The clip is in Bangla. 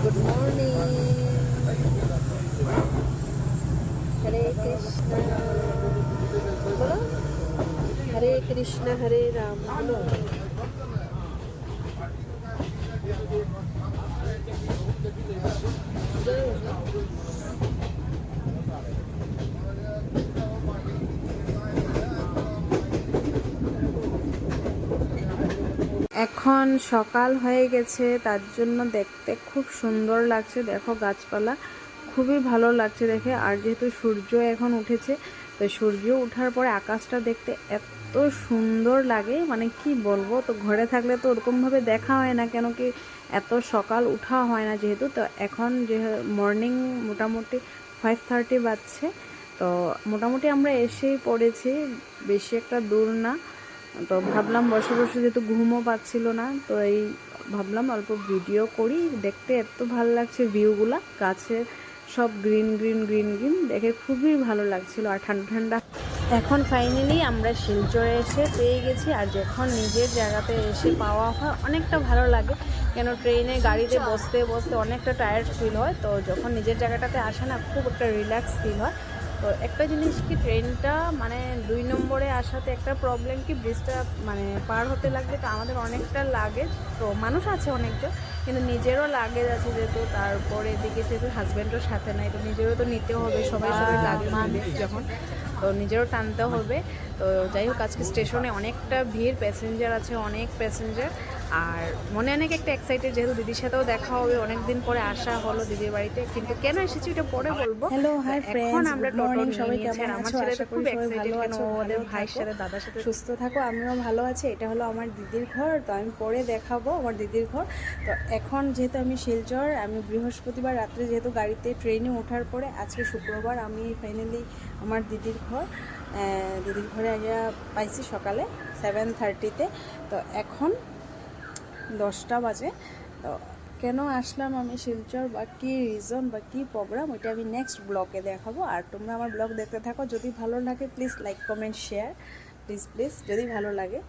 Good morning. হরে কৃষ্ণ বলো, হরে কৃষ্ণ হরে রাম বলো। এখন সকাল হয়ে গেছে, তার জন্য দেখতে খুব সুন্দর লাগছে। দেখো গাছপালা খুবই ভালো লাগছে দেখে। আর যেহেতু সূর্য এখন উঠেছে, তো সূর্য ওঠার পরে আকাশটা দেখতে এত সুন্দর লাগে, মানে কি বলবো। তো ঘরে থাকলে তো ওরকমভাবে দেখা হয় না, কেন কি এত সকাল উঠা হয় না যেহেতু। তো এখন যে মর্নিং মোটামুটি 5:30 বাজছে, তো মোটামুটি আমরা এসেই পড়েছি, বেশি একটা দূর না। তো ভাবলাম বসে বসে যেহেতু ঘুমও পাচ্ছিল না, তো এই ভাবলাম অল্প ভিডিও করি। দেখতে এত ভালো লাগছে ভিউগুলা, গাছের সব গ্রিন গ্রিন গ্রিন গ্রিন দেখে খুবই ভালো লাগছিল, আর ঠান্ডা ঠান্ডা। এখন ফাইনালি আমরা শিলচরে এসে পেয়ে গেছি। আর যখন নিজের জায়গাতে এসে পাওয়া হয় অনেকটা ভালো লাগে, কেন ট্রেনে গাড়িতে বসতে বসতে অনেকটা টায়ার্ড ফিল হয়। তো যখন নিজের জায়গাটাতে আসে না, খুব একটা রিল্যাক্স ফিল হয়। তো একটা জিনিস কি, ট্রেনটা মানে 2 নম্বরে আসাতে একটা প্রবলেম কি, ব্রিজটা মানে পার হতে লাগলে তো আমাদের অনেকটা লাগেজ, তো মানুষ আছে অনেকজন, কিন্তু নিজেরও লাগেজ আছে যেহেতু। তারপরে এদিকে যেহেতু হাজব্যান্ডও সাথে নাই, তো নিজেরও তো নিতে হবে, সবাই সবাই লাগেজ নেবে যখন, তো নিজেরও টানতে হবে। তো যাই হোক, আজকে স্টেশনে অনেকটা ভিড়, প্যাসেঞ্জার আছে অনেক প্যাসেঞ্জার। আর মনে অনেক একটা এক্সাইটেড, যেহেতু দিদির সাথেও দেখা হবে, অনেক দিন পরে আসা হলো দিদির বাড়িতে। কিন্তু কেন এসেছি এটা পরে বলবো। হ্যালো, তো হাই এখন ফ্রেন্ডস, আমরা গুড টোটো মর্নিং। নিয়ে সবাই নিয়েছি, কেমন আর আমার আছো? ছেলে তো আশা খুব করি সবাই এক্সাইটেড, ভালো কেন আছো, ওদের ভালো ভাইয়ের থাকো, সাথে দাদার সাথে। সুস্থ থাকো। আমিও ভালো আছি। এটা হলো আমার দিদির ঘর, তো আমি পরে দেখাবো আমার দিদির ঘর। তো এখন যেহেতু আমি শিলচর, আমি বৃহস্পতিবার রাত্রে যেহেতু গাড়িতে ট্রেনে ওঠার পরে, আজকে শুক্রবার আমি ফাইনালি আমার দিদির ঘরে আগে পাইছি সকালে 7:30-তে। তো এখন 10টা বাজে। তো কেন আসলাম আমি শিলচর, বা কী রিজন বা কী প্রোগ্রাম, ওইটা আমি নেক্সট ব্লগে দেখাবো। আর তোমরা আমার ব্লগ দেখতে থাকো, যদি ভালো লাগে please like comment share, please please যদি ভালো লাগে।